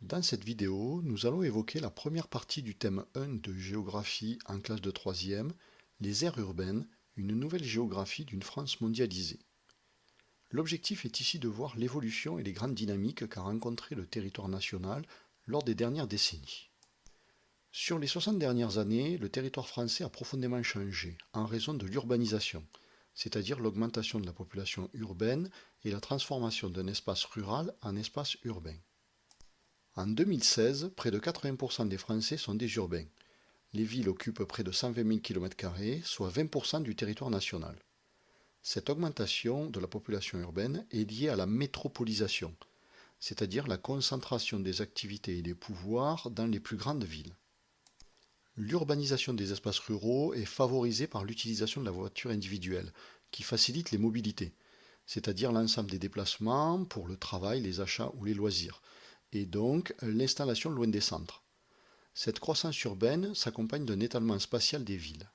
Dans cette vidéo, nous allons évoquer la première partie du thème 1 de géographie en classe de 3e, les aires urbaines, une nouvelle géographie d'une France mondialisée. L'objectif est ici de voir l'évolution et les grandes dynamiques qu'a rencontré le territoire national lors des dernières décennies. Sur les 60 dernières années, le territoire français a profondément changé en raison de l'urbanisation, c'est-à-dire l'augmentation de la population urbaine et la transformation d'un espace rural en espace urbain. En 2016, près de 80% des Français sont des urbains. Les villes occupent près de 120 000 km², soit 20% du territoire national. Cette augmentation de la population urbaine est liée à la métropolisation, c'est-à-dire la concentration des activités et des pouvoirs dans les plus grandes villes. L'urbanisation des espaces ruraux est favorisée par l'utilisation de la voiture individuelle, qui facilite les mobilités, c'est-à-dire l'ensemble des déplacements pour le travail, les achats ou les loisirs, et donc l'installation loin des centres. Cette croissance urbaine s'accompagne d'un étalement spatial des villes.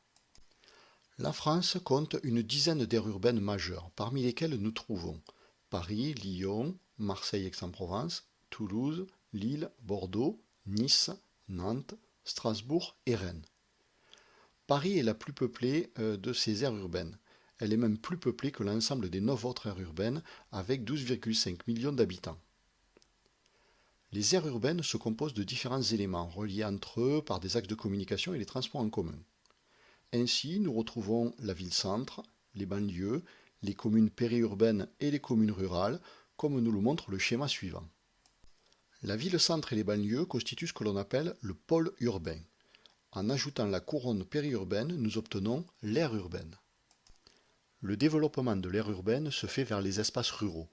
La France compte une dizaine d'aires urbaines majeures, parmi lesquelles nous trouvons Paris, Lyon, Marseille, Aix-en-Provence, Toulouse, Lille, Bordeaux, Nice, Nantes, Strasbourg et Rennes. Paris est la plus peuplée de ces aires urbaines. Elle est même plus peuplée que l'ensemble des 9 autres aires urbaines, avec 12,5 millions d'habitants. Les aires urbaines se composent de différents éléments reliés entre eux par des axes de communication et les transports en commun. Ainsi, nous retrouvons la ville-centre, les banlieues, les communes périurbaines et les communes rurales, comme nous le montre le schéma suivant. La ville-centre et les banlieues constituent ce que l'on appelle le pôle urbain. En ajoutant la couronne périurbaine, nous obtenons l'aire urbaine. Le développement de l'aire urbaine se fait vers les espaces ruraux.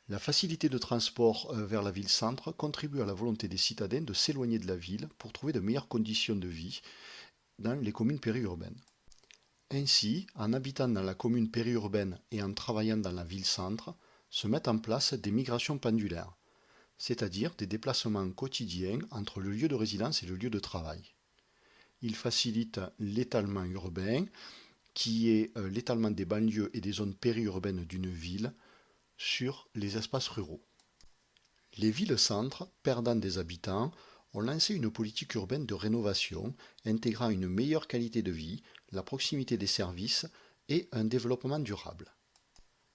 La facilité de transport vers la ville-centre contribue à la volonté des citadins de s'éloigner de la ville pour trouver de meilleures conditions de vie dans les communes périurbaines. Ainsi, en habitant dans la commune périurbaine et en travaillant dans la ville-centre, se mettent en place des migrations pendulaires, c'est-à-dire des déplacements quotidiens entre le lieu de résidence et le lieu de travail. Il facilite l'étalement urbain, qui est l'étalement des banlieues et des zones périurbaines d'une ville sur les espaces ruraux. Les villes-centres, perdant des habitants, ont lancé une politique urbaine de rénovation intégrant une meilleure qualité de vie, la proximité des services et un développement durable.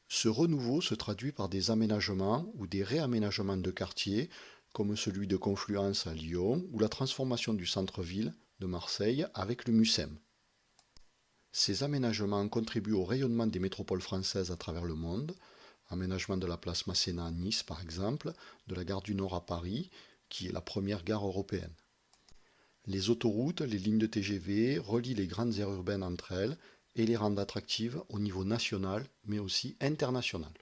Ce renouveau se traduit par des aménagements ou des réaménagements de quartiers, comme celui de Confluence à Lyon ou la transformation du centre-ville de Marseille avec le MUSEM. Ces aménagements contribuent au rayonnement des métropoles françaises à travers le monde, aménagement de la place Masséna à Nice par exemple, de la gare du Nord à Paris, qui est la première gare européenne. Les autoroutes, les lignes de TGV relient les grandes aires urbaines entre elles et les rendent attractives au niveau national mais aussi international.